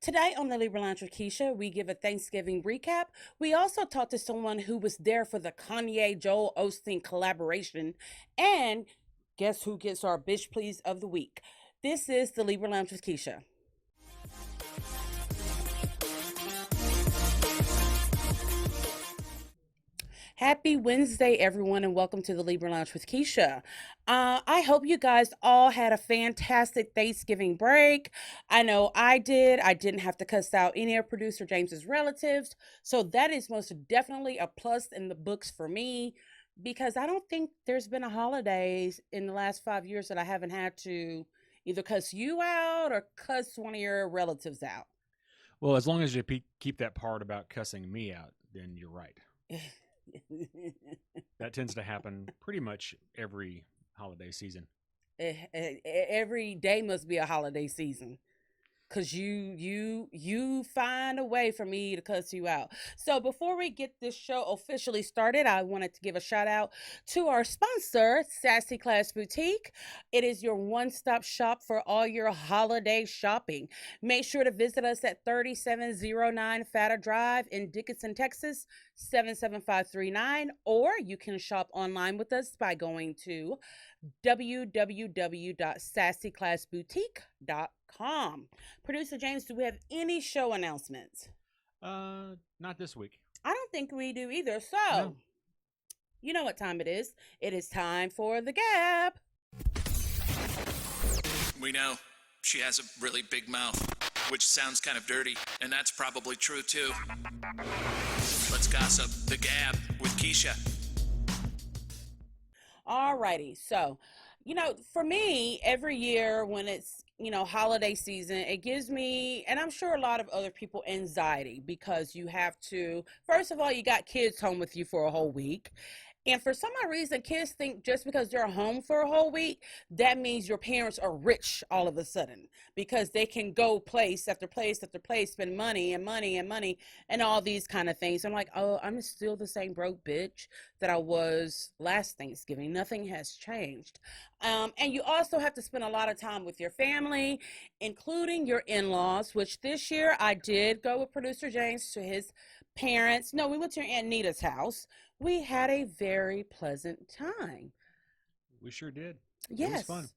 Today on the Libra Lounge with Keisha, we give a Thanksgiving recap. We also talk to someone who was there for the Kanye Joel Osteen collaboration. And guess who gets our Bitch Please of the week? This is the Libra Lounge with Keisha. Happy Wednesday, everyone, and welcome to the Libra Lounge with Keisha. I hope you guys all had a fantastic Thanksgiving break. I know I did. I didn't have to cuss out any of producer James's relatives, so that is most definitely a plus in the books for me because I don't think there's been a holiday in the last 5 years that I haven't had to either cuss you out or cuss one of your relatives out. Well, as long as you keep that part about cussing me out, then you're right. That tends to happen pretty much every holiday season. Every day must be a holiday season. Cause you find a way for me to cuss you out. So before we get this show officially started, I wanted to give a shout out to our sponsor, Sassy Class Boutique. It is your one-stop shop for all your holiday shopping. Make sure to visit us at 3709 Fata Drive in Dickinson, Texas, 77539, or you can shop online with us by going to www.sassyclassboutique.com. Producer James, do we have any show announcements? Not this week. I don't think we do either. So, No. You know what time it is. It is time for the Gap. We know she has a really big mouth, which sounds kind of dirty, and that's probably true too. Let's gossip. The Gab with Keisha. Alrighty, so for me, every year when it's holiday season, it gives me, and I'm sure a lot of other people, anxiety because you have to. First of all, you got kids home with you for a whole week. And for some odd reason, kids think just because they're home for a whole week, that means your parents are rich all of a sudden because they can go place after place after place, spend money and money and money and all these kind of things. I'm like, oh, I'm still the same broke bitch that I was last Thanksgiving. Nothing has changed. And you also have to spend a lot of time with your family, including your in-laws, which this year I did go with producer James to his parents. No, we went to Aunt Nita's house. We had a very pleasant time. We sure did. Yes. It was fun.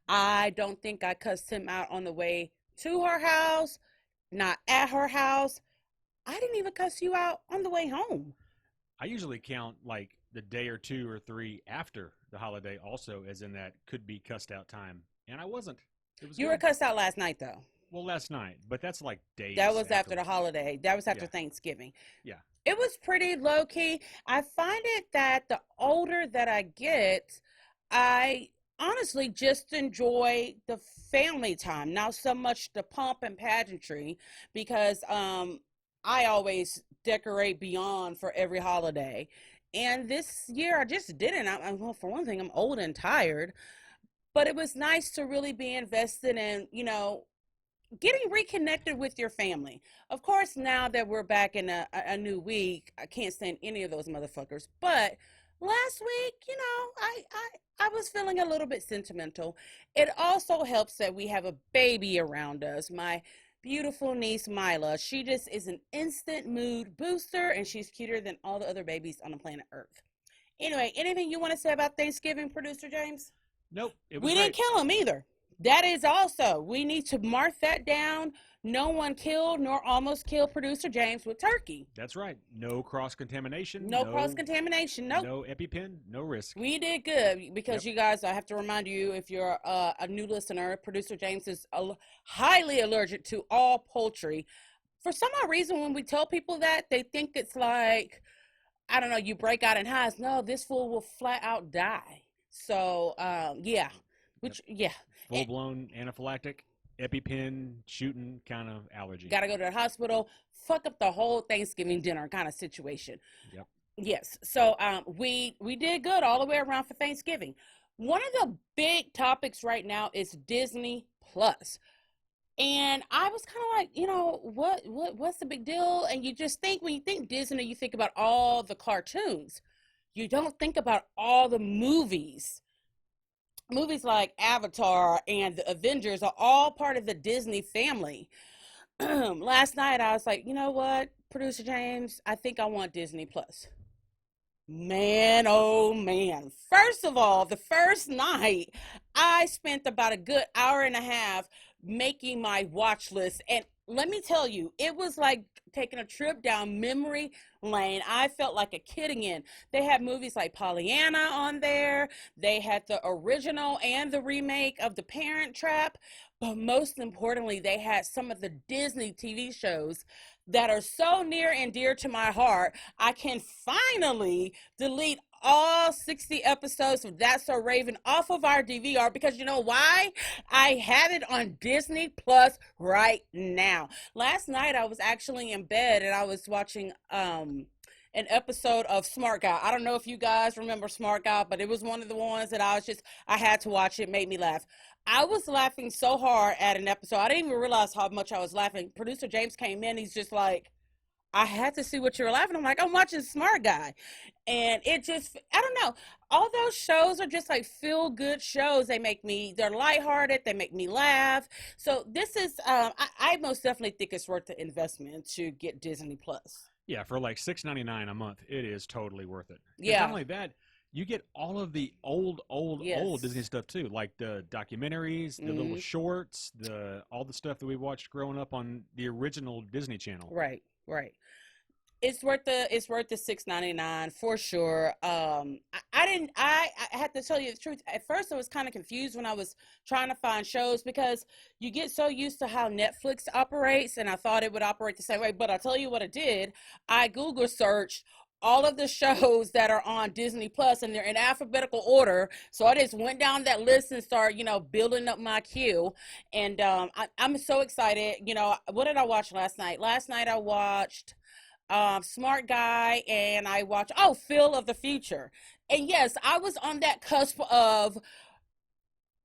I don't think I cussed him out on the way to her house, not at her house. I didn't even cuss you out on the way home. I usually count like the day or two or three after the holiday also as in that could be cussed out time. And I wasn't. It was You good. were cussed out last night, though. Well, last night, but that's like days. That was after the afterwards. holiday. That was after Yeah. Thanksgiving. Yeah. It was pretty low key. I find it that the older that I get, I honestly just enjoy the family time, not so much the pomp and pageantry, because I always decorate beyond for every holiday. And this year I just didn't. Well, for one thing, I'm old and tired, but it was nice to really be invested in, getting reconnected with your family. Of course, now that we're back in a new week, I can't stand any of those motherfuckers. But last week, I was feeling a little bit sentimental. It also helps that we have a baby around us. My beautiful niece, Mila, she just is an instant mood booster, and she's cuter than all the other babies on the planet Earth. Anyway, anything you want to say about Thanksgiving, Producer James? Nope. It was We great. didn't kill him either. That is also, we need to mark that down. No one killed nor almost killed Producer James with turkey. That's right. No cross-contamination. No cross-contamination. Nope. No EpiPen. No risk. We did good because Yep. you guys, I have to remind you, if you're a new listener, Producer James is highly allergic to all poultry. For some odd reason, when we tell people that, they think it's like, I don't know, you break out in hives. No, this fool will flat out die. So, yeah. Full-blown anaphylactic, EpiPen, shooting kind of allergy. Got to go to the hospital, fuck up the whole Thanksgiving dinner kind of situation. Yep. Yes. So we did good all the way around for Thanksgiving. One of the big topics right now is Disney Plus. And I was kind of like, what's the big deal? And you just think, when you think Disney, you think about all the cartoons. You don't think about all the movies. Movies like Avatar and the Avengers are all part of the Disney family. last night I was like, you know what, producer James, I think I want Disney Plus. Man, oh man. First of all, the first night, I spent about a good hour and a half making my watch list. And let me tell you, it was like taking a trip down memory lane. I felt like a kid again. They had movies like Pollyanna on there, they had the original and the remake of The Parent Trap. But most importantly, they had some of the Disney TV shows that are so near and dear to my heart. I can finally delete all 60 episodes of That's So Raven off of our DVR because you know why? I have it on Disney Plus right now. Last night I was actually in bed and I was watching an episode of Smart Guy. I don't know if you guys remember Smart Guy, but it was one of the ones that I had to watch. It made me laugh. I was laughing so hard at an episode. I didn't even realize how much I was laughing. Producer James came in. He's just like, I had to see what you were laughing. I'm like, I'm watching Smart Guy. And it just, I don't know. All those shows are just like feel good shows. They're lighthearted. They make me laugh. So this is, I most definitely think it's worth the investment to get Disney Plus. Yeah, for like $6.99 a month, it is totally worth it. Yeah. Not only that, you get all of the old Yes. Disney stuff too, like the documentaries, the little shorts, all the stuff that we watched growing up on the original Disney Channel. Right. It's worth the $6.99 for sure. I had to tell you the truth. At first I was kind of confused when I was trying to find shows because you get so used to how Netflix operates and I thought it would operate the same way. But I'll tell you what it did. I Google searched all of the shows that are on Disney Plus and they're in alphabetical order. So I just went down that list and started, building up my queue. And I'm so excited. What did I watch last night? Last night I watched Smart Guy and I watched Phil of the Future. And yes, I was on that cusp of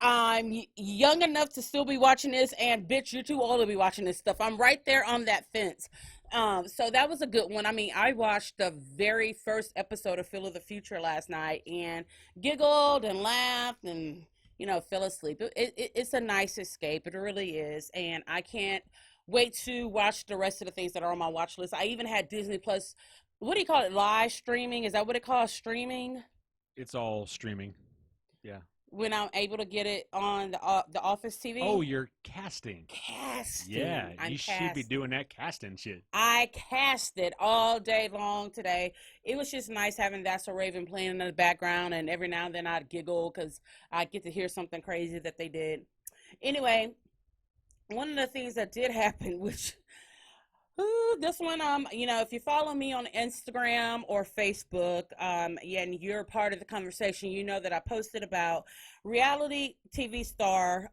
I'm young enough to still be watching this and bitch, you're too old to be watching this stuff. I'm right there on that fence. So that was a good one. I mean, I watched the very first episode of Phil of the Future last night and giggled and laughed and, fell asleep. It's a nice escape. It really is. And I can't wait to watch the rest of the things that are on my watch list. I even had Disney Plus. What do you call it? Live streaming? Is that what it calls? Streaming? It's all streaming. Yeah. When I'm able to get it on the Office TV. Oh, you're casting. Casting. Yeah, you should be doing that casting shit. I casted all day long today. It was just nice having That's So Raven playing in the background, and every now and then I'd giggle because I get to hear something crazy that they did. Anyway, one of the things that did happen, which this one, if you follow me on Instagram or Facebook, and you're a part of the conversation, you know that I posted about reality TV star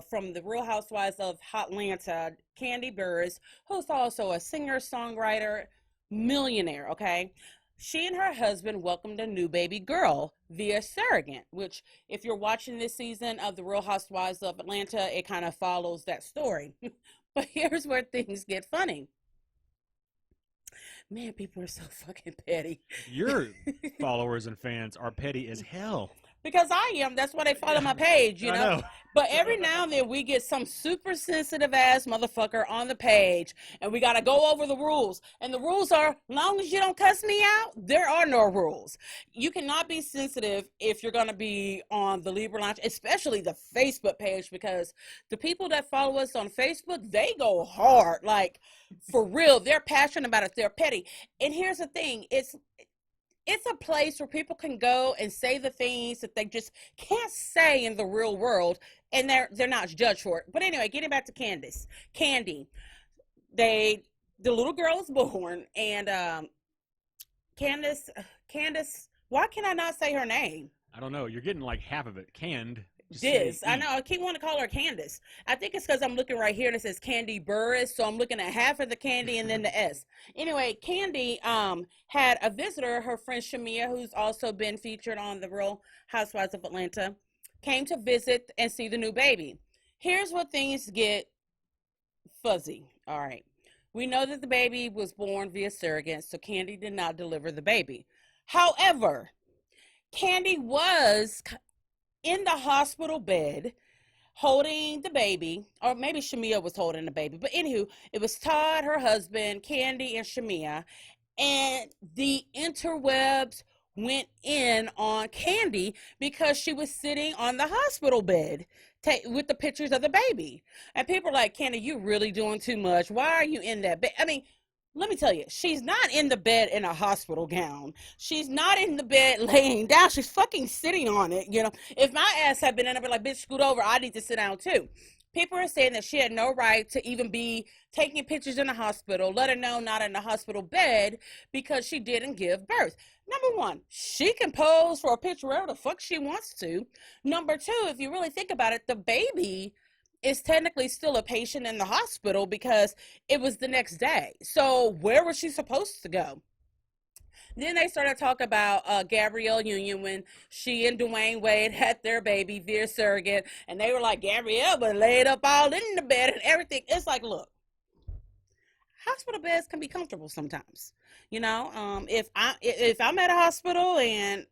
from the Real Housewives of Hotlanta, Kandi Burruss, who's also a singer, songwriter, millionaire. Okay. She and her husband welcomed a new baby girl via surrogate, which if you're watching this season of the Real Housewives of Atlanta, it kind of follows that story. But here's where things get funny. Man, people are so fucking petty. Your followers and fans are petty as hell. Because I am. That's why they follow my page, I know. But every now and then we get some super sensitive ass motherfucker on the page and we got to go over the rules. And the rules are, as long as you don't cuss me out, there are no rules. You cannot be sensitive if you're going to be on the Libra Lounge, especially the Facebook page, because the people that follow us on Facebook, they go hard. Like, for real, they're passionate about it. They're petty. And here's the thing. It's a place where people can go and say the things that they just can't say in the real world, and they're not judged for it. But anyway, getting back to Kandi, the little girl is born, and Candace, why can I not say her name? I don't know. You're getting like half of it. Canned. I know. I keep wanting to call her Candace. I think it's because I'm looking right here and it says Kandi Burruss, so I'm looking at half of the Kandi and then the S. Anyway, Kandi had a visitor, her friend Shamia, who's also been featured on the Real Housewives of Atlanta, came to visit and see the new baby. Here's where things get fuzzy. All right. We know that the baby was born via surrogate, so Kandi did not deliver the baby. However, Kandi was in the hospital bed holding the baby, or maybe Shamia was holding the baby. But anywho, it was Todd, her husband, Candy, and Shamia. And the interwebs went in on Candy because she was sitting on the hospital bed with the pictures of the baby. And people are like, Candy, you really doing too much. Why are you in that bed? I mean, let me tell you, she's not in the bed in a hospital gown. She's not in the bed laying down. She's fucking sitting on it. You know, if my ass had been in, I'd be like, bitch, scoot over. I need to sit down too. People are saying that she had no right to even be taking pictures in the hospital, let alone not in the hospital bed, because she didn't give birth. Number one, she can pose for a picture wherever the fuck she wants to. Number two, if you really think about it, the baby is technically still a patient in the hospital because it was the next day. So where was she supposed to go? Then they started talking about Gabrielle Union when she and Dwayne Wade had their baby via surrogate, and they were like, Gabrielle was laid up all in the bed and everything. It's like, look, hospital beds can be comfortable sometimes. You know, if I'm at a hospital and,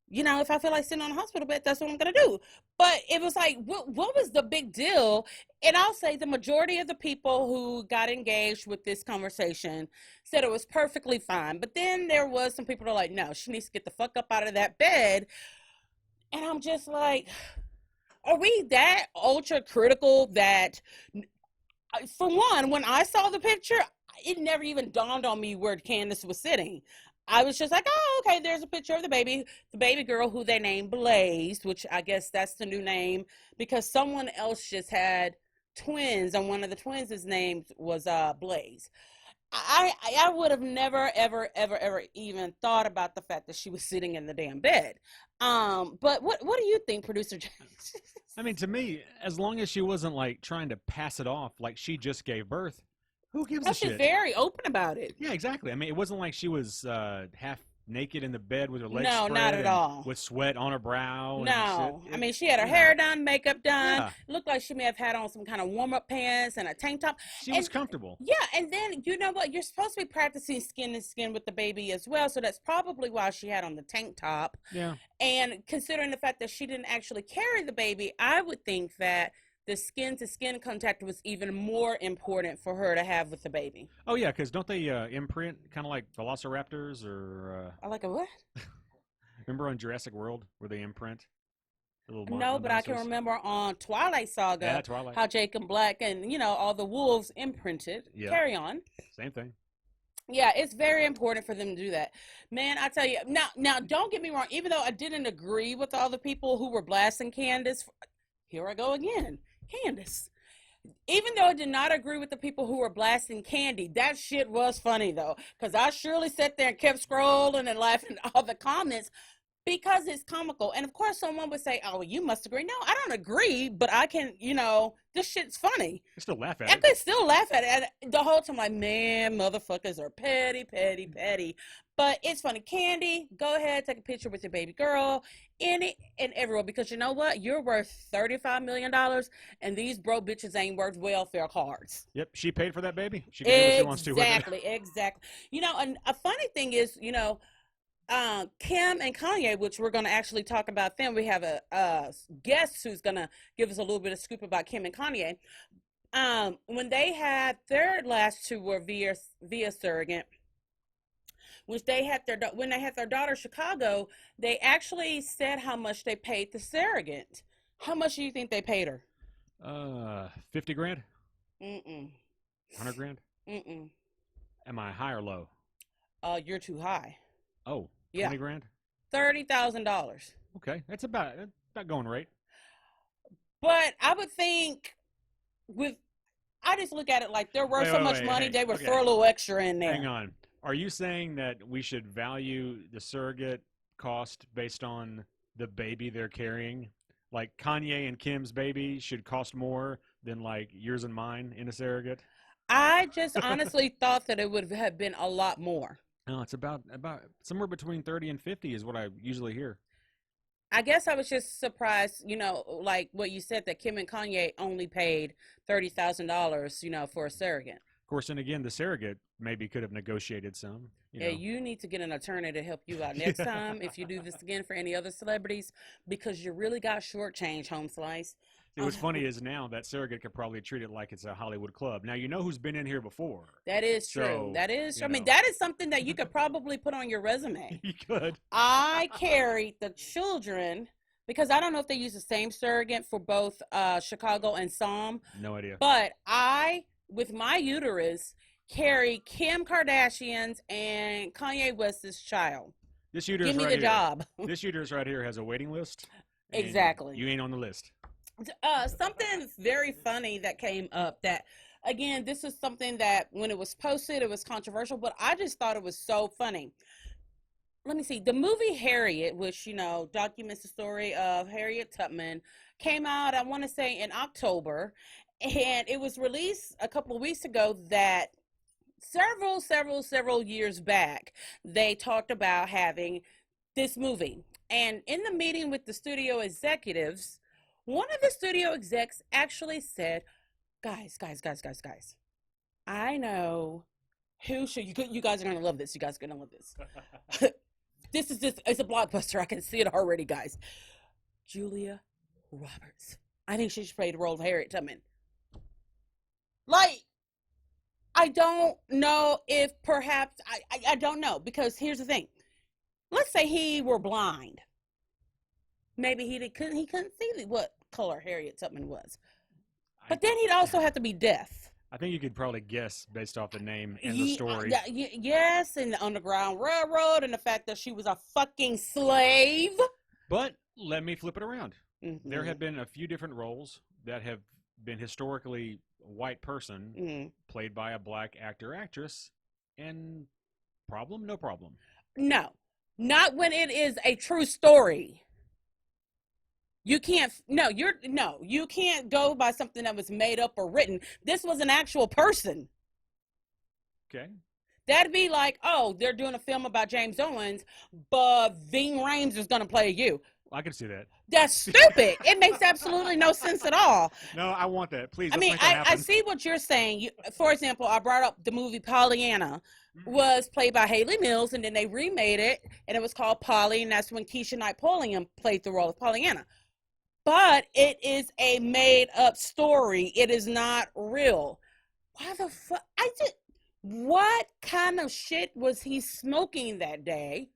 you know, if I feel like sitting on a hospital bed, that's what I'm going to do. But it was like, what was the big deal? And I'll say the majority of the people who got engaged with this conversation said it was perfectly fine. But then there was some people that are like, no, she needs to get the fuck up out of that bed. And I'm just like, are we that ultra critical that, for one, when I saw the picture, it never even dawned on me where Candace was sitting. I was just like, oh, okay, there's a picture of the baby girl who they named Blaze, which I guess that's the new name because someone else just had twins and one of the twins' name was Blaze. I would have never, ever even thought about the fact that she was sitting in the damn bed. But what do you think, Producer James? I mean, to me, as long as she wasn't like trying to pass it off like she just gave birth, who gives a shit? She's very open about it. Yeah, exactly. I mean, it wasn't like she was half naked in the bed with her legs No, spread. not at all. With sweat on her brow. No. And I mean, she had her hair done, makeup done. Yeah. Looked like she may have had on some kind of warm-up pants and a tank top. She was comfortable. Yeah, and then, you know what? You're supposed to be practicing skin to skin with the baby as well, so that's probably why she had on the tank top. Yeah. And considering the fact that she didn't actually carry the baby, I would think that the skin-to-skin contact was even more important for her to have with the baby. Oh, yeah, because don't they imprint kind of like velociraptors or... I like a what? Remember on Jurassic World where they imprint? No, but I can remember on Twilight Saga how Jacob Black and, you know, all the wolves imprinted. Yeah. Carry on. Same thing. Yeah, it's very important for them to do that. Man, I tell you, now don't get me wrong, even though I didn't agree with all the people who were blasting Candace, here I go again. Candace. Even though I did not agree with the people who were blasting Candy, that shit was funny though, because I surely sat there and kept scrolling and laughing at all the comments because it's comical. And of course, someone would say, "Oh, well, you must agree." No, I don't agree, but I can, you know, this shit's funny. I still laugh at it. I could still laugh at it. And the whole time, like, man, motherfuckers are petty. But it's funny. Candy, go ahead, take a picture with your baby girl, any and everywhere, because you know what? You're worth $35 million, and these broke bitches ain't worth welfare cards. Yep, she paid for that baby. She can do what she wants to with it. Exactly. You know, and a funny thing is, you know, Kim and Kanye, which we're going to actually talk about then. We have a guest who's going to give us a little bit of scoop about Kim and Kanye. When they had their last two were via surrogate, which they had when they had their daughter Chicago, they actually said how much they paid the surrogate. How much do you think they paid her? 50 grand? 100 grand? Am I high or low? You're too high. Oh, 20 grand? $30,000. Okay, that's about going right. But I would think I just look at it like they're worth so much money, they would throw a little extra in there. Hang on. Are you saying that we should value the surrogate cost based on the baby they're carrying? Like Kanye and Kim's baby should cost more than like yours and mine in a surrogate? I just honestly thought that it would have been a lot more. No, it's about somewhere between 30 and 50 is what I usually hear. I guess I was just surprised, you know, like what you said, that Kim and Kanye only paid $30,000, you know, for a surrogate. Of course, and again, the surrogate maybe could have negotiated some. You know. You need to get an attorney to help you out next time if you do this again for any other celebrities, because you really got shortchanged, Home Slice. See, what's funny is now that surrogate could probably treat it like it's a Hollywood club. Now, you know who's been in here before. That is true. So, That is true. I mean, know. that is something that you could probably put on your resume. You could. I carried the children because I don't know if they use the same surrogate for both Chicago and Psalm. No idea. But I, with my uterus, carry Kim Kardashian's and Kanye West's child. This uterus Give me right the here, job. This uterus right here has a waiting list. and Exactly. You ain't on the list. Something very funny that came up that, again, this is something that when it was posted, it was controversial, but I just thought it was so funny. Let me see. The movie Harriet, which, documents the story of Harriet Tubman, came out, I want to say, in October, and it was released a couple of weeks ago that several years back, they talked about having this movie. And in the meeting with the studio executives, one of the studio execs actually said, guys, I know who should, you guys are going to love this. You guys are going to love this. It's a blockbuster. I can see it already, guys. Julia Roberts. I think she should play the role of Harriet Tubman. Like, I don't know if perhaps, I don't know, because here's the thing. Let's say he were blind. Maybe he couldn't see what color Harriet Tubman was. But then he'd also have to be deaf. I think you could probably guess based off the name and the story. Yes, and the Underground Railroad and the fact that she was a fucking slave. But let me flip it around. Mm-hmm. There have been a few different roles that have been historically a white person played by a black actor, actress, and problem? No problem. No, not when it is a true story. You can't go by something that was made up or written. This was an actual person. Okay. That'd be like, oh, they're doing a film about James Owens, but Ving Rhames is going to play you. I can see that. That's stupid. It makes absolutely no sense at all. No, I want that. Please, I mean, I see what you're saying. For example, I brought up the movie Pollyanna was played by Haley Mills, and then they remade it, and it was called Polly, and that's when Keisha Knight Pulliam played the role of Pollyanna. But it is a made-up story. It is not real. Why the fuck? What kind of shit was he smoking that day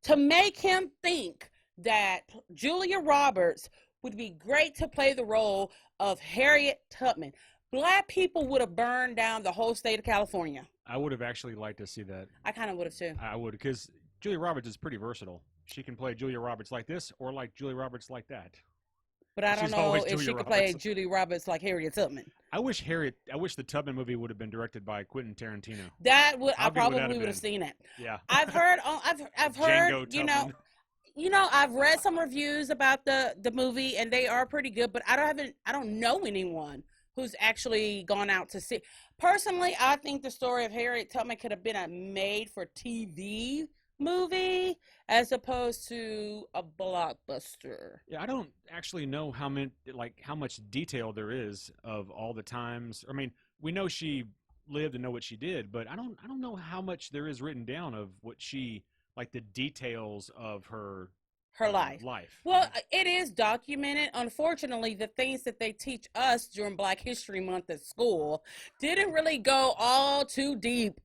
to make him think that Julia Roberts would be great to play the role of Harriet Tubman? Black people would have burned down the whole state of California. I would have actually liked to see that. I kind of would have too. I would, because Julia Roberts is pretty versatile. She can play Julia Roberts like this or like Julia Roberts like that. But I don't know if she could play Julia Roberts like Harriet Tubman. I wish the Tubman movie would have been directed by Quentin Tarantino. I probably would have seen it. Yeah. I've heard, Django Tubman. I've read some reviews about the movie, and they are pretty good. But I don't know anyone who's actually gone out to see. Personally, I think the story of Harriet Tubman could have been a made-for-TV movie as opposed to a blockbuster. Yeah, I don't actually know how much detail there is of all the times. I mean, we know she lived and know what she did, but I don't know how much there is written down of what she, like the details of her life. Well, it is documented. Unfortunately, the things that they teach us during Black History Month at school didn't really go all too deep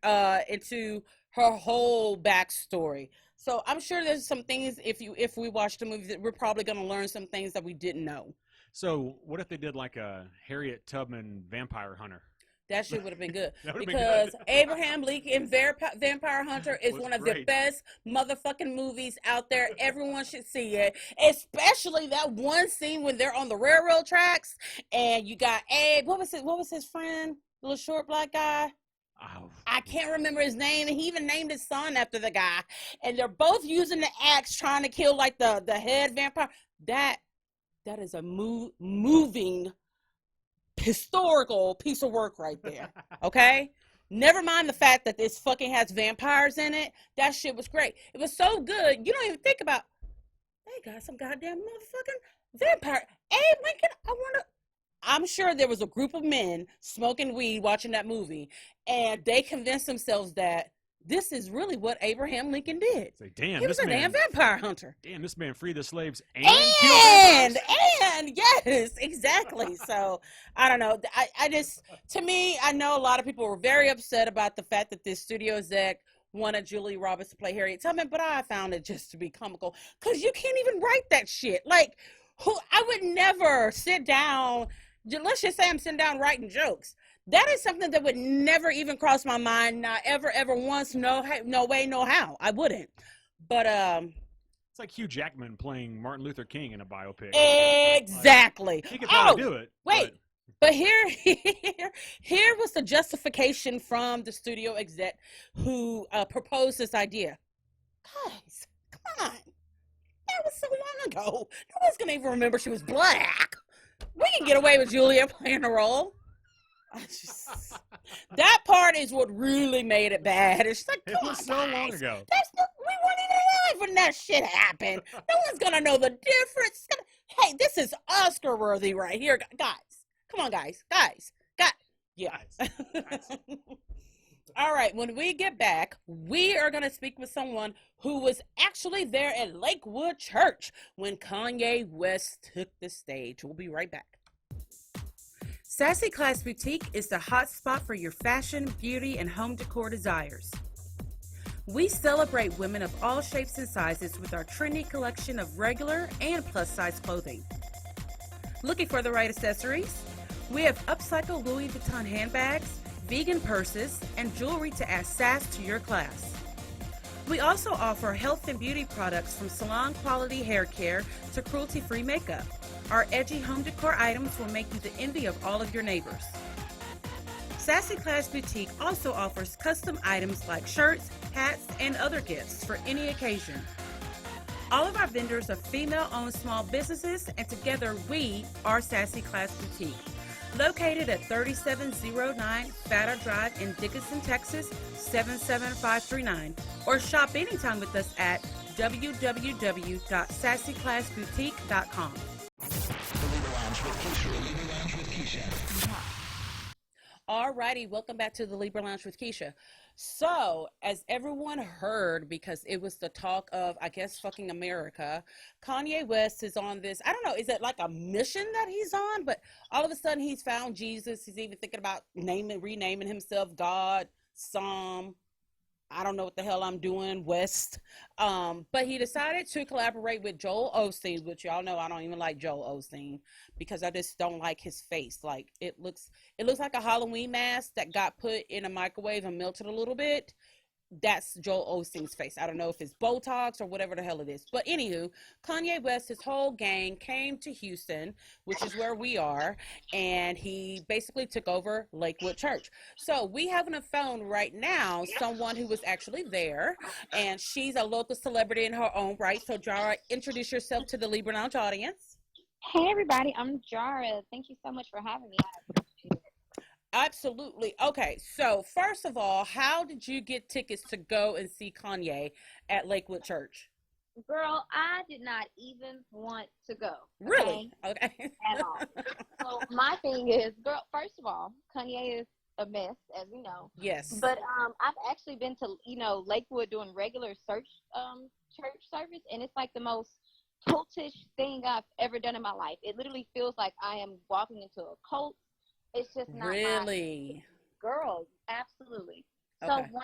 into her whole backstory. So I'm sure there's some things, if we watch the movie, that we're probably going to learn some things that we didn't know. So what if they did like a Harriet Tubman vampire hunter? That shit would have been good. Because Abraham Lincoln Vampire Hunter is one of the best motherfucking movies out there. Everyone should see it. Especially that one scene when they're on the railroad tracks and you got Abe. What was his friend? The little short black guy? Oh. I can't remember his name, and he even named his son after the guy. And they're both using the axe trying to kill like the head vampire. That is a moving historical piece of work right there. Okay? Never mind the fact that this fucking has vampires in it. That shit was great. It was so good. You don't even think about, they got some goddamn motherfucking vampire. Abe Lincoln, I'm sure there was a group of men smoking weed watching that movie, and they convinced themselves that this is really what Abraham Lincoln did. Say, damn, He was a damn vampire hunter. Damn, this man freed the slaves and killed vampires. And yes, exactly. So I don't know. I just, to me, I know a lot of people were very upset about the fact that this studio exec wanted Julie Roberts to play Harriet Tubman, but I found it just to be comical because you can't even write that shit. Like, who? I would never sit down. Let's just say I'm sitting down writing jokes. That is something that would never even cross my mind. Not ever, ever once. No way, no how. I wouldn't. But it's like Hugh Jackman playing Martin Luther King in a biopic. Exactly. Like, he could probably do it. Wait. But here was the justification from the studio exec who proposed this idea. Guys, come on. That was so long ago. No one's going to even remember she was black. We can get away with Julia playing a role. That part is what really made it bad. It's like, come on, so guys. long ago. We weren't even alive when that shit happened. No one's going to know the difference. Hey, this is Oscar worthy right here, guys. Come on, guys. Yeah. All right. When we get back, we are going to speak with someone who was actually there at Lakewood Church when Kanye West took the stage. We'll be right back. Sassy Class Boutique is the hot spot for your fashion, beauty, and home decor desires. We celebrate women of all shapes and sizes with our trendy collection of regular and plus-size clothing. Looking for the right accessories? We have upcycled Louis Vuitton handbags, vegan purses, and jewelry to add sass to your class. We also offer health and beauty products from salon-quality hair care to cruelty-free makeup. Our edgy home decor items will make you the envy of all of your neighbors. Sassy Class Boutique also offers custom items like shirts, hats, and other gifts for any occasion. All of our vendors are female-owned small businesses, and together we are Sassy Class Boutique. Located at 3709 Fatter Drive in Dickinson, Texas, 77539. Or shop anytime with us at www.sassyclassboutique.com. Alrighty, welcome back to the Libra Lounge with Keisha. So, as everyone heard, because it was the talk of, I guess, fucking America, Kanye West is on this, I don't know, is it like a mission that he's on? But all of a sudden he's found Jesus. He's even thinking about renaming himself God, Psalm, I don't know what the hell I'm doing, West. But he decided to collaborate with Joel Osteen, which y'all know I don't even like Joel Osteen because I just don't like his face. Like it looks like a Halloween mask that got put in a microwave and melted a little bit. That's Joel Osteen's face. I don't know if it's Botox or whatever the hell it is. But anywho, Kanye West, his whole gang came to Houston, which is where we are, and he basically took over Lakewood Church. So we have on the phone right now someone who was actually there, and she's a local celebrity in her own right. So Jarra, introduce yourself to the Libra Lounge audience. Hey everybody, I'm Jarra. Thank you so much for having me. I appreciate it. Absolutely. Okay, so first of all, how did you get tickets to go and see Kanye at Lakewood Church? Girl, I did not even want to go. Really? Okay. At all. So my thing is, girl, first of all, Kanye is a mess, as we know. Yes. But I've actually been to, Lakewood doing regular church service, and it's like the most cultish thing I've ever done in my life. It literally feels like I am walking into a cult. It's just not really girl, absolutely. Okay. So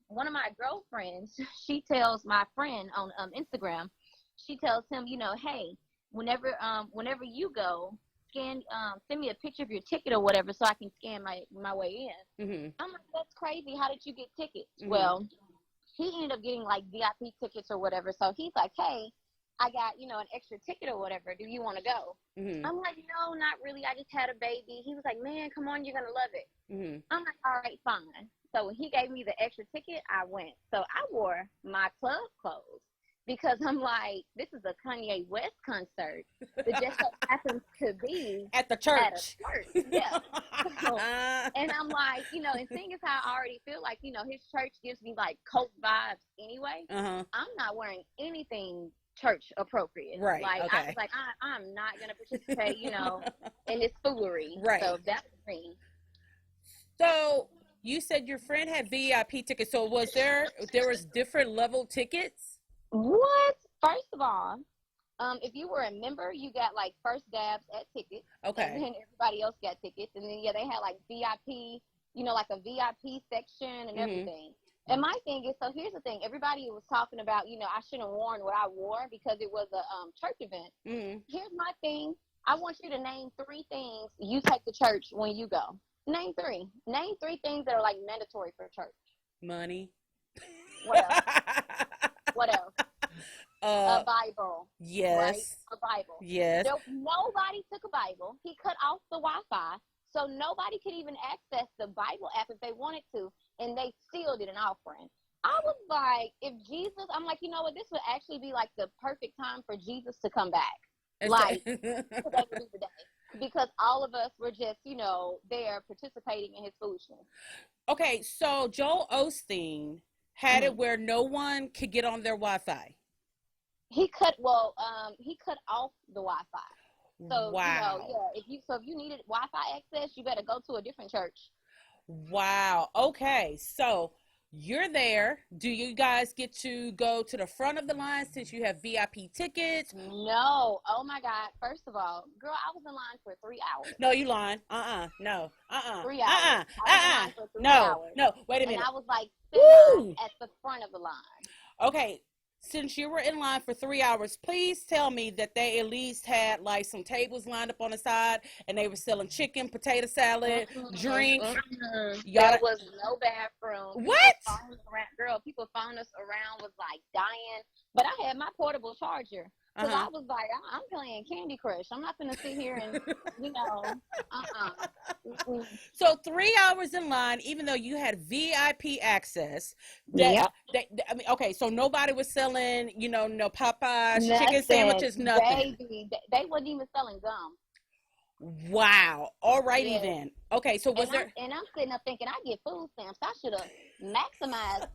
one of my girlfriends, she tells my friend on Instagram, she tells him, hey, whenever you go, send me a picture of your ticket or whatever so I can scan my way in. Mm-hmm. I'm like, that's crazy. How did you get tickets? Mm-hmm. Well, he ended up getting like VIP tickets or whatever. So he's like, hey, I got, an extra ticket or whatever. Do you want to go? Mm-hmm. I'm like, no, not really. I just had a baby. He was like, man, come on, you're going to love it. Mm-hmm. I'm like, all right, fine. So when he gave me the extra ticket, I went. So I wore my club clothes because I'm like, this is a Kanye West concert that just so happens to be at the church. At a church, yeah. So, and I'm like, and seeing as how I already feel like, his church gives me like cult vibes anyway. Uh-huh. I'm not wearing anything church appropriate. Right. Like okay. I was like, I'm not gonna participate, in this foolery. Right. So that's me. So You said your friend had VIP tickets. So there was different level tickets? What? First of all, if you were a member, you got like first dabs at tickets. Okay. And then everybody else got tickets. And then, yeah, they had like VIP, like a VIP section and everything. And my thing is, so here's the thing. Everybody was talking about, I shouldn't have worn what I wore because it was a church event. Here's my thing. I want you to name 3 things you take to church when you go. Name 3. Name 3 things that are like mandatory for church. Money. What else? What else? A Bible. Yes. Right? A Bible. Yes. Nobody took a Bible. He cut off the Wi-Fi, so nobody could even access the Bible app if they wanted to, and they still did an offering. I was like, if Jesus, I'm like, you know what? This would actually be like the perfect time for Jesus to come back. Like, today would be the day. Because all of us were just, there participating in his foolishness. Okay, so Joel Osteen had it where no one could get on their Wi-Fi. He cut off the Wi-Fi. So wow. If you needed Wi-Fi access, you better go to a different church. Wow. Okay, so you're there. Do you guys get to go to the front of the line since you have VIP tickets? No. Oh my God. First of all, girl, I was in line for 3 hours. No, you lying. No. 3 hours. No. Hours. No. Wait a minute. And I was like sitting at the front of the line. Okay. Since you were in line for 3 hours, please tell me that they at least had like some tables lined up on the side and they were selling chicken, potato salad, drinks. There was no bathroom. What? People following us around was like dying. But I had my portable charger. Because I was like, I'm playing Candy Crush. I'm not going to sit here and, So 3 hours in line, even though you had VIP access. Okay, so nobody was selling, no Popeyes, chicken sandwiches, nothing. Baby, they wasn't even selling gum. Wow. All righty then. Okay, so was there... And I'm sitting up thinking, I get food stamps. I should have maximized,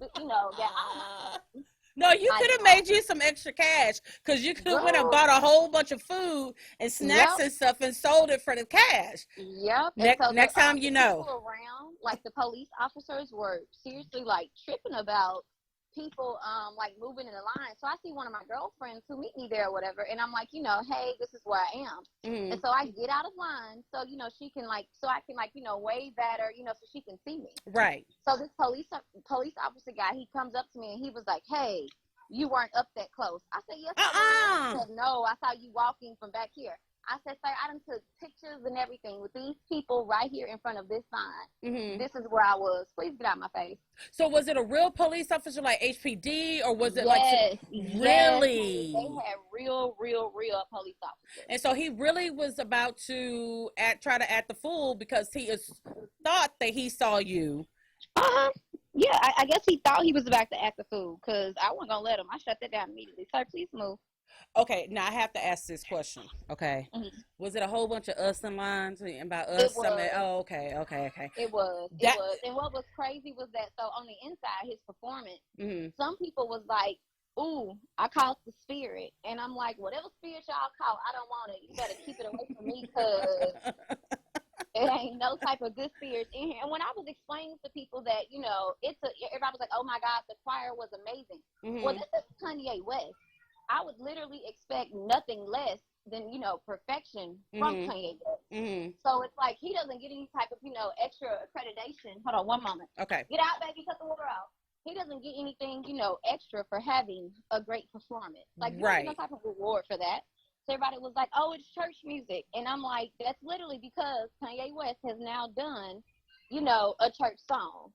No, you could have made you some extra cash because you could have went and bought a whole bunch of food and snacks and stuff and sold it for the cash. Yep. Next time you know. People around, like the police officers were seriously like tripping about people like moving in the line. So I see one of my girlfriends who meet me there or whatever, and I'm like, hey, this is where I am. And so I get out of line so she can so I can wave at her, so she can see me. Right. So this police officer guy, he comes up to me and he was like, hey, you weren't up that close. I said, yes, I was. He said, no, I saw you walking from back here. I said, sir, I done took pictures and everything with these people right here in front of this sign. This is where I was. Please get out of my face. So was it a real police officer like HPD or was it really? They had real police officers. And so he really was about to try to act the fool because he thought that he saw you. Yeah, I guess he thought he was about to act the fool because I wasn't going to let him. I shut that down immediately. Sir, please move. Okay, now I have to ask this question. Okay, was it a whole bunch of us in lines about us? Okay. It was. And what was crazy was that on the inside, his performance, some people was like, "Ooh, I caught the spirit," and I'm like, "Whatever spirit y'all caught, I don't want it. You better keep it away from me because it ain't no type of good spirits in here." And when I was explaining to people that everybody was like, "Oh my God, the choir was amazing." Well, this is Kanye West. I would literally expect nothing less than, perfection from Kanye West. So it's like he doesn't get any type of, extra accreditation. Hold on one moment. Okay. Get out, baby. Cut the water out. He doesn't get anything, extra for having a great performance. Like, you don't get no type of reward for that. So everybody was like, oh, it's church music. And I'm like, that's literally because Kanye West has now done, a church song.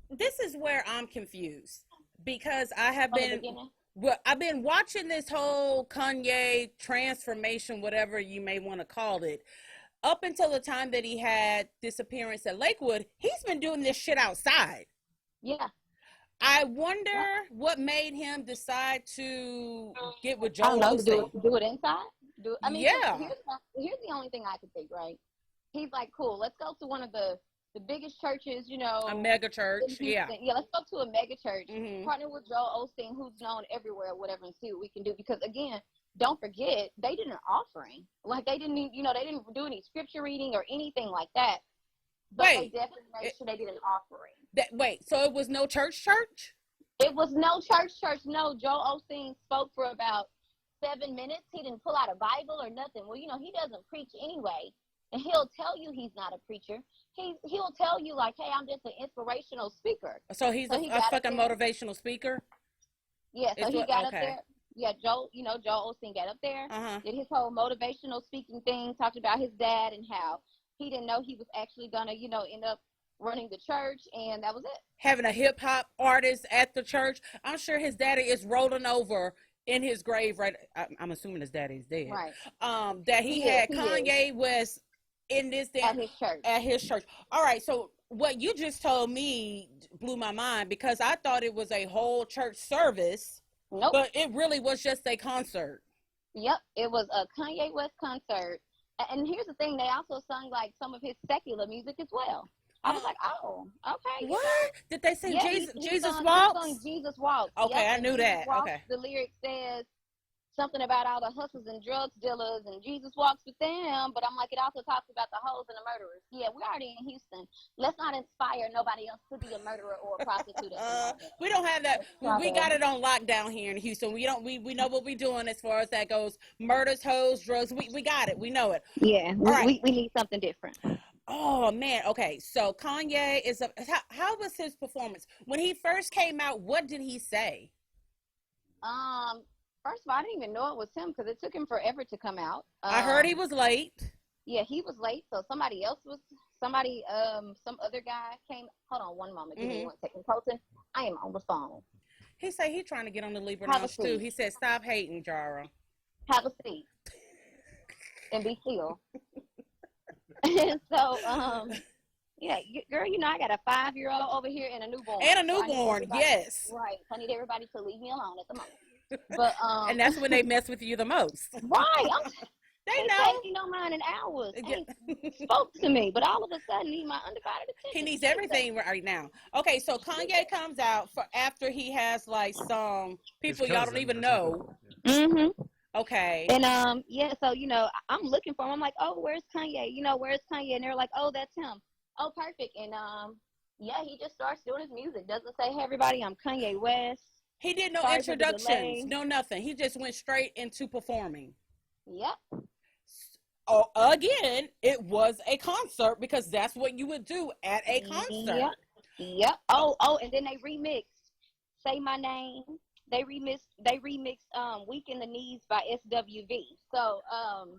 This is where I'm confused because I've been watching this whole Kanye transformation, whatever you may want to call it, up until the time that he had this appearance at Lakewood. He's been doing this shit outside. Yeah. I wonder what made him decide to get with Joel Osteen. Do it inside? Yeah. Here's the only thing I could think, right? He's like, cool, let's go to one of the biggest churches, a mega church. Yeah, let's go to a mega church, partner with Joel Osteen, who's known everywhere or whatever, and see what we can do. Because again, don't forget, they did an offering. Like they didn't do any scripture reading or anything like that. but they Wait, definitely made sure they did an offering. so it was no church? It was no church. No, Joel Osteen spoke for about 7 minutes. He didn't pull out a Bible or nothing. Well, he doesn't preach anyway, and he'll tell you he's not a preacher. He'll tell you like, hey, I'm just an inspirational speaker. So he's a fucking motivational speaker? Yeah, so he got up there. Yeah, Joel Osteen got up there, did his whole motivational speaking thing, talked about his dad and how he didn't know he was actually going to, end up running the church, and that was it. Having a hip-hop artist at the church. I'm sure his daddy is rolling over in his grave, right? I'm assuming his daddy's dead. Right. That he had Kanye West in this at his church. At his church. All right, so what you just told me blew my mind because I thought it was a whole church service. Nope. But it really was just a concert. Yep, it was a Kanye West concert. And here's the thing, they also sung like some of his secular music as well. I was like, oh, okay. What? Did they sing Jesus Walks? Walks? Jesus Walks. Okay, I knew that. Walks, okay. The lyric says something about all the hustlers and drugs dealers and Jesus walks with them, but I'm like, it also talks about the hoes and the murderers. Yeah, we're already in Houston. Let's not inspire nobody else to be a murderer or a prostitute. We don't have that. We got it on lockdown here in Houston. We know what we're doing as far as that goes. Murders, hoes, drugs. We got it. We know it. Yeah, we need something different. Oh man. Okay, so Kanye is how was his performance when he first came out? What did he say? First of all, I didn't even know it was him because it took him forever to come out. I heard he was late. Yeah, he was late. So some other guy came. Hold on one moment. Give me 1 second. Colton, I am on the phone. He said he's trying to get on the Libra now too. He said, stop hating, Jarra. Have a seat. And be still. And so, yeah, girl, I got a 5-year-old over here and a newborn. Yes. Right. I need everybody to leave me alone at the moment. But and that's when they mess with you the most. Right. They know. Paid me no mind in hours. Ain't spoke to me, but all of a sudden need my undivided attention. He needs everything right now. Okay, so Kanye comes out after he has like some people y'all don't even know. Okay. And so I'm looking for him. I'm like, oh, where's Kanye? Where's Kanye? And they're like, oh, that's him. Oh, perfect. And he just starts doing his music. Doesn't say, hey, everybody, I'm Kanye West. He did no introductions, no nothing. He just went straight into performing. Yep. Oh, again, it was a concert because that's what you would do at a concert. Yep. Oh, and then they remixed "Say My Name." They remixed "Weak in the Knees" by SWV. So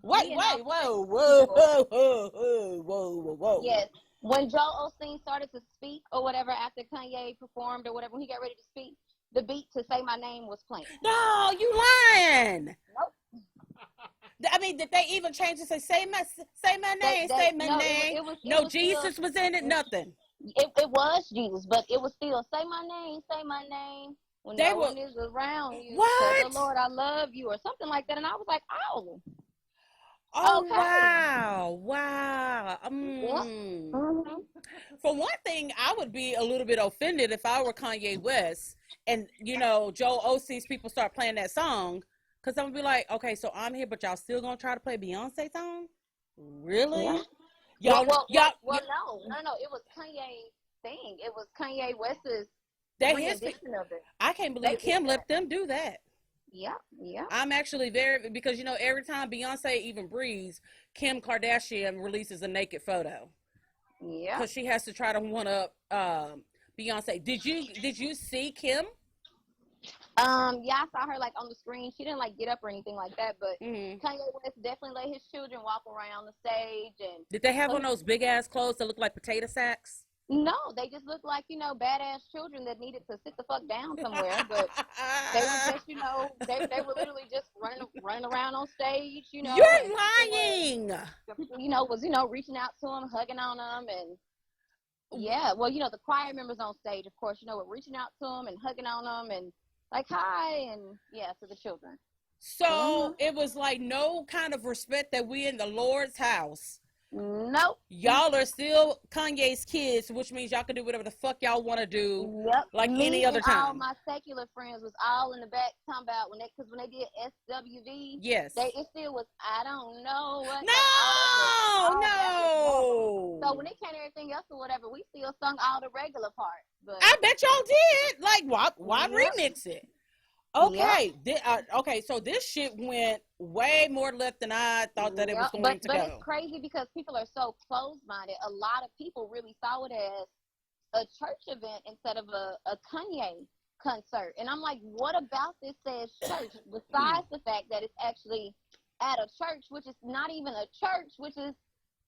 whoa. Yes. When Joel Osteen started to speak or whatever after Kanye performed or whatever, when he got ready to speak, the beat to "Say My Name" was playing. No, you lying. Nope. I mean, did they even change it? Say my name, say my name. No, Jesus was in it. Nothing. It was Jesus, but it was still say my name, say my name. When no one is around you, tell the Lord I love you, or something like that. And I was like, oh. Oh, okay. Wow. For one thing, I would be a little bit offended if I were Kanye West and, Joel Osteen's people start playing that song. Because I'm going to be like, okay, so I'm here, but y'all still going to try to play Beyonce song? Really? Yeah. No. It was Kanye's thing. It was Kanye West's rendition of it. I can't believe Kim let them do that. Yeah. I'm actually because every time Beyonce even breathes, Kim Kardashian releases a naked photo. Yeah. Because she has to try to one up Beyonce. Did you see Kim? I saw her like on the screen. She didn't like get up or anything like that, but Kanye West definitely let his children walk around the stage. And did they have on those big ass clothes that look like potato sacks? No, they just looked like badass children that needed to sit the fuck down somewhere. But they were just they were literally just running around on stage. You're lying. Was reaching out to them, hugging on them, and the choir members on stage, of course, were reaching out to them and hugging on them and like hi and to the children. So it was like no kind of respect that we in the Lord's house. Nope. Y'all are still Kanye's kids, which means y'all can do whatever the fuck y'all want to do. Yep. Like any other time. All my secular friends was all in the back talking about when they did SWV. Yes. It still was I don't know what. No. So when it came to everything else or whatever, we still sung all the regular parts. But I bet y'all did. Like, why Yep. remix it? Okay, okay. So this shit went way more left than I thought that it was Yep. going to But go. it's crazy because people are so closed-minded. A lot of people really saw it as a church event instead of a Kanye concert. And I'm like, what about this says church? Besides the fact that it's actually at a church, which is not even a church, which is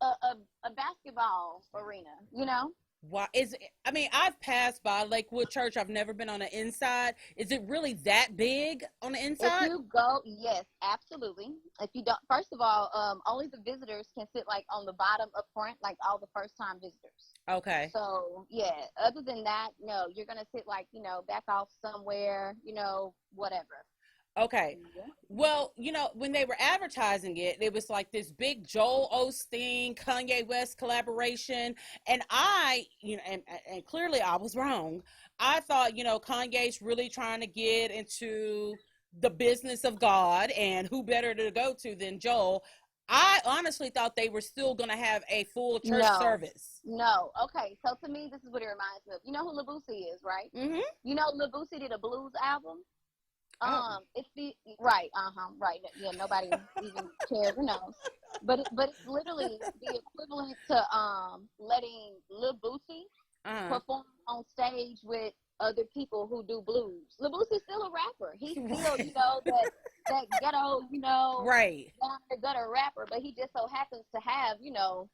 a basketball arena, you know? Why is it, I mean, I've passed by Lakewood Church. I've never been on the inside. Is it really that big on the If inside? you go, yes, absolutely. If you don't, first of all, only the visitors can sit like on the bottom up front, like all the first time visitors. Okay. So yeah, other than that, no, you're gonna sit like, you know, back off somewhere, you know, whatever. Okay. Yeah. Well, you know, when they were advertising it, it was like this big Joel Osteen, Kanye West collaboration. And you know, and clearly I was wrong. I thought, you know, Kanye's really trying to get into the business of God, and who better to go to than Joel. I honestly thought they were still going to have a full church service. No. Okay. So to me, this is what it reminds me of. You know who Lil Boosie is, right? Mm-hmm. You know Lil Boosie did a blues album. Oh. It's the right. Right. Yeah. Nobody even cares or knows. But it's literally the equivalent to letting Lil Boosie perform on stage with other people who do blues. Lil Boosie's still a rapper. He's still, you know, that ghetto, you know, right, down the gutter rapper. But he just so happens to have, you know,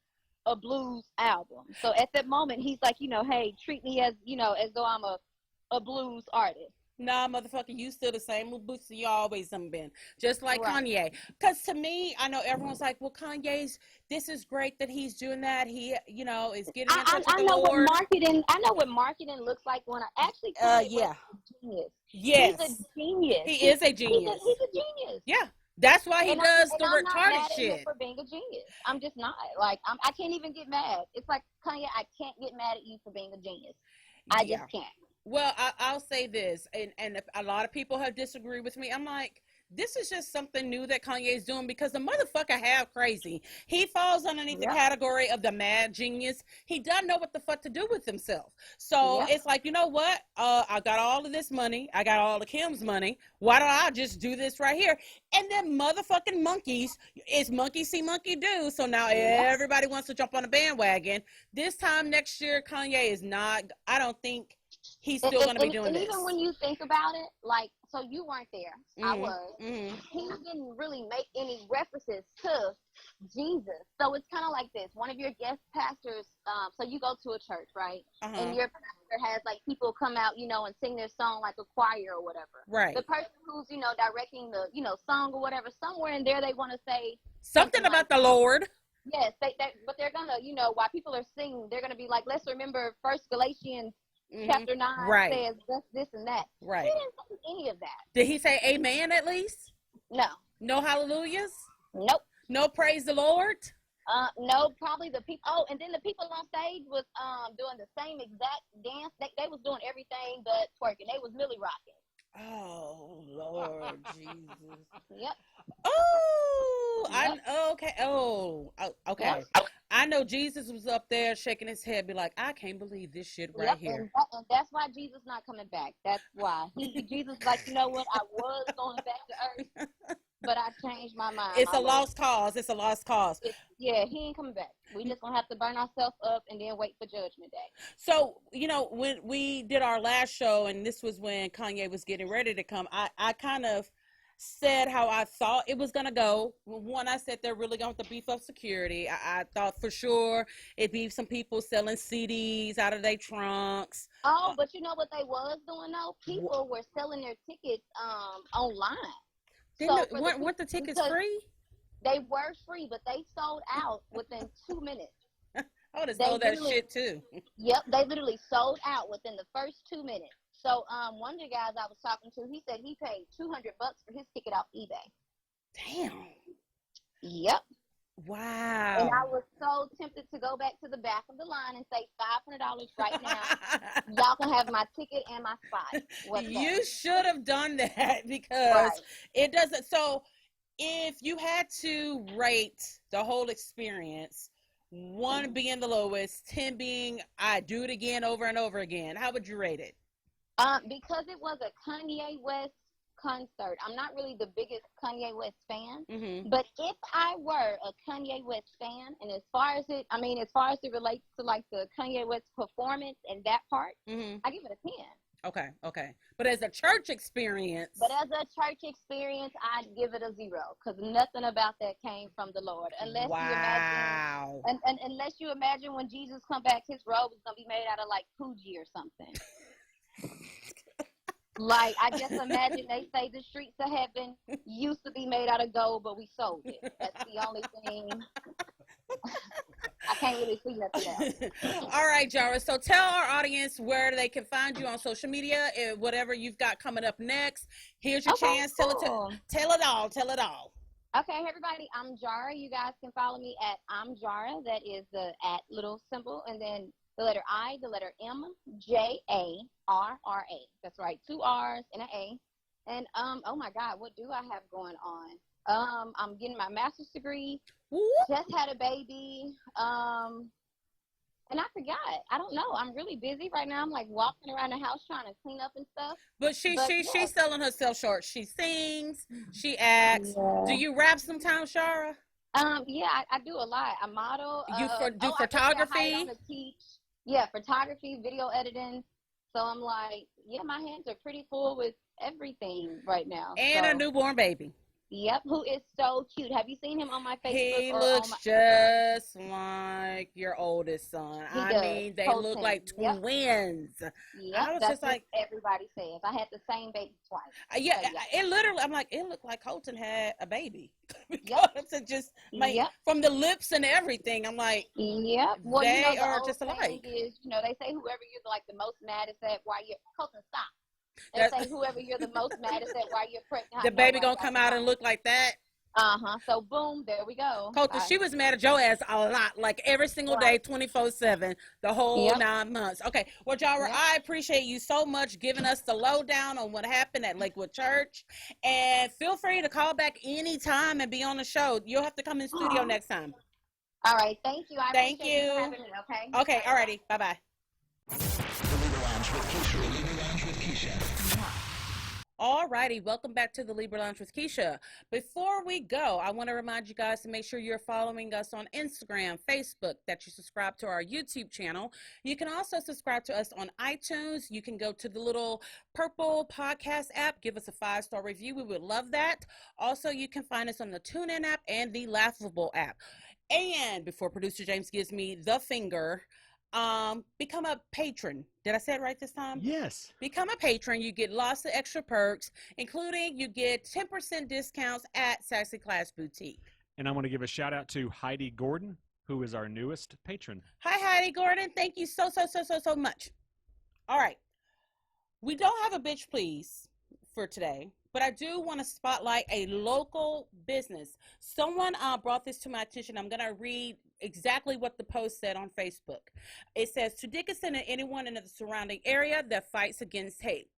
a blues album. So at that moment, he's like, you know, hey, treat me as, you know, as though I'm a blues artist. Nah, motherfucker, you still the same little Boosie you always been. Just like Right. Kanye. Because to me, I know everyone's like, well, this is great that he's doing that. He, you know, is getting in touch with the Lord. I know what marketing looks like when I actually yeah. Genius. Yes. He's a genius. He is a genius. He's a genius. Yeah. That's why he does the I'm not retarded mad at him shit. for being a genius. I'm just not. Like, I can't even get mad. It's like, Kanye, I can't get mad at you for being a genius. I just can't. Well, I'll say this, and if a lot of people have disagreed with me, I'm like, this is just something new that Kanye is doing because the motherfucker half crazy. He falls underneath the category of the mad genius. He doesn't know what the fuck to do with himself. So it's like, you know what? I got all of this money. I got all of Kim's money. Why don't I just do this right here? And then motherfucking monkeys, it's monkey see, monkey do. So now everybody wants to jump on the bandwagon. This time next year, Kanye is not, I don't think he's still going to be doing this. Even when you think about it, like, so you weren't there. I was. He didn't really make any references to Jesus. So it's kind of like this. One of your guest pastors, so you go to a church, right? And your pastor has, like, people come out, you know, and sing their song like a choir or whatever. Right. The person who's, you know, directing the, you know, song or whatever, somewhere in there they want to say something about the Lord. Yes, but they're going to, you know, while people are singing, they're going to be like, let's remember First Galatians chapter 9 says this and that. Right. He didn't say any of that. Did he say amen at least? No. No hallelujahs? Nope. No praise the Lord? No, probably the people. Oh, and then the people on stage was doing the same exact dance. They was doing everything but twerking. They was Millie rocking. Oh, Lord Jesus. Yep. Oh, Yep. Okay. Oh, okay. Yep. I know Jesus was up there shaking his head, be like, I can't believe this shit right here. And that's why Jesus not coming back. That's why. Jesus like, you know what? I was going back to earth, but I changed my mind. It's a lost cause. It's a lost cause. Yeah, he ain't coming back. We just gonna have to burn ourselves up and then wait for Judgment Day. So, you know, when we did our last show, and this was when Kanye was getting ready to come, I kind of said how I thought it was going to go. One, I said they're really going to beef up security. I thought for sure it'd be some people selling CDs out of their trunks. Oh, but you know what they was doing, though? People were selling their tickets online. Weren't the tickets free? They were free, but they sold out within 2 minutes. Oh, they sold that shit too. Yep, they literally sold out within the first 2 minutes. So one of the guys I was talking to, he said he paid $200 for his ticket off eBay. Damn. Yep. Wow. And I was so tempted to go back to the back of the line and say $500 right now. Y'all can have my ticket and my spot. You should have done that because it doesn't. So if you had to rate the whole experience, 1 being the lowest, 10 being I do it again over and over again. How would you rate it? Because it was a Kanye West concert. I'm not really the biggest Kanye West fan, but if I were a Kanye West fan, and as far as it relates to like the Kanye West performance and that part, I give it a 10. Okay. But as a church experience, I'd give it a 0 because nothing about that came from the Lord. Unless you imagine when Jesus come back, his robe is gonna be made out of like Fuji or something. Like, I just imagine they say the streets of heaven used to be made out of gold, but we sold it. That's the only thing. I can't really see nothing else. All right, Jarra. So tell our audience where they can find you on social media and whatever you've got coming up next. Here's your chance. Cool. Tell it all. Okay, everybody, I'm Jarra. You guys can follow me at I'm Jarra. That is the @ little symbol, and then the letter I, the letter M, Jarra. That's right, 2 R's and an A. And oh my God, what do I have going on? I'm getting my master's degree. Just had a baby. And I forgot. I don't know. I'm really busy right now. I'm like walking around the house trying to clean up and stuff. But she's selling herself short. She sings. She acts. Yeah. Do you rap sometimes, Jarra? Yeah, I do a lot. I model. You do photography? I'm a teach. Yeah, photography, video editing. So I'm like, yeah, my hands are pretty full with everything right now. And a newborn baby. Yep, who is so cute. Have you seen him on my Facebook? He looks just like your oldest son. Mean, they look like twins. Yep, I was that's just like, everybody says. I had the same baby twice. Yeah, it literally, I'm like, it looked like Colton had a baby. Because it just, like, from the lips and everything, I'm like, well, they the are just alike. Is, they say whoever you're like the most mad at while you're, Colton, stop. They say whoever you're the most mad at while you're pregnant. The baby gonna come out and look like that. So boom, there we go. Colton, she was mad at your ass a lot, like every single day, 24/7, the whole 9 months. Okay, well, Jarra, I appreciate you so much giving us the lowdown on what happened at Lakewood Church, and feel free to call back anytime and be on the show. You'll have to come in studio next time. All right, thank you. I appreciate you for having me, okay? Okay, alrighty, bye-bye. Alrighty, welcome back to the Libra Lounge with Keisha. Before we go, I want to remind you guys to make sure you're following us on Instagram, Facebook, that you subscribe to our YouTube channel. You can also subscribe to us on iTunes. You can go to the little purple podcast app, give us a 5-star review. We would love that. Also, you can find us on the TuneIn app and the Laughable app. And before producer James gives me the finger, become a patron. Did I say it right this time? Yes. Become a patron. You get lots of extra perks, including you get 10% discounts at Sassy Class Boutique. And I want to give a shout out to Heidi Gordon, who is our newest patron. Hi, Heidi Gordon. Thank you so much. All right. We don't have a bitch please for today, but I do want to spotlight a local business. Someone brought this to my attention. I'm going to read exactly what the post said on Facebook. It says, to Dickinson and anyone in the surrounding area that fights against hate.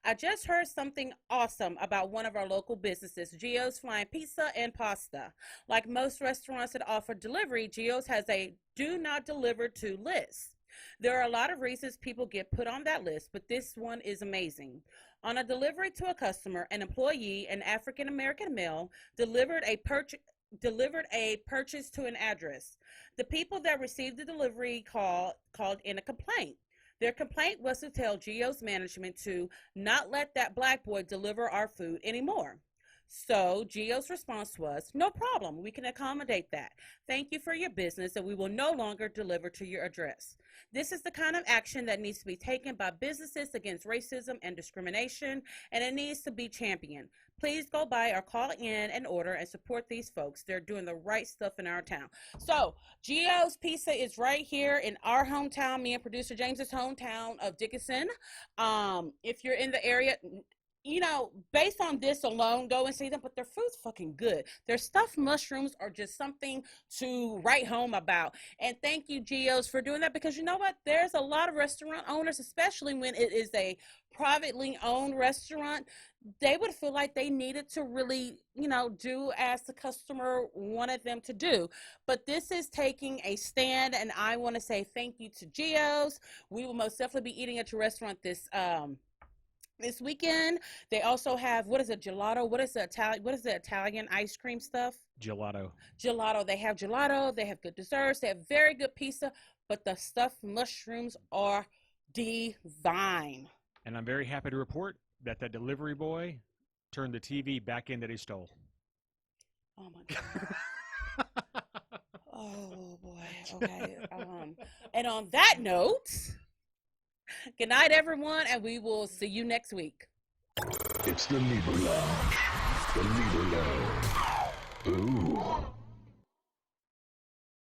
I just heard something awesome about one of our local businesses, Gio's Flying Pizza and Pasta. Like most restaurants that offer delivery, Gio's has a do not deliver to list. There are a lot of reasons people get put on that list, but this one is amazing. On a delivery to a customer, an employee, an African-American male, delivered a purchase to an address. The people that received the delivery called in a complaint. Their complaint was to tell Gio's management to not let that black boy deliver our food anymore. So Gio's response was, no problem, we can accommodate that. Thank you for your business, and we will no longer deliver to your address. This is the kind of action that needs to be taken by businesses against racism and discrimination, and it needs to be championed. Please go by or call in and order and support these folks. They're doing the right stuff in our town. So Gio's Pizza is right here in our hometown, me and producer James's hometown of Dickinson. If you're in the area, based on this alone, go and see them, but their food's fucking good. Their stuffed mushrooms are just something to write home about. And thank you, Geos, for doing that, because you know what? There's a lot of restaurant owners, especially when it is a privately owned restaurant, they would feel like they needed to really, do as the customer wanted them to do. But this is taking a stand, and I want to say thank you to Geos. We will most definitely be eating at your restaurant this weekend. They also have, what is it, gelato? What is the Italian ice cream stuff? Gelato. They have gelato. They have good desserts. They have very good pizza. But the stuffed mushrooms are divine. And I'm very happy to report that delivery boy turned the TV back in that he stole. Oh my God. Oh boy. Okay. And on that note, good night, everyone, and we will see you next week. It's the Libra Lounge. The Libra Lounge. Ooh.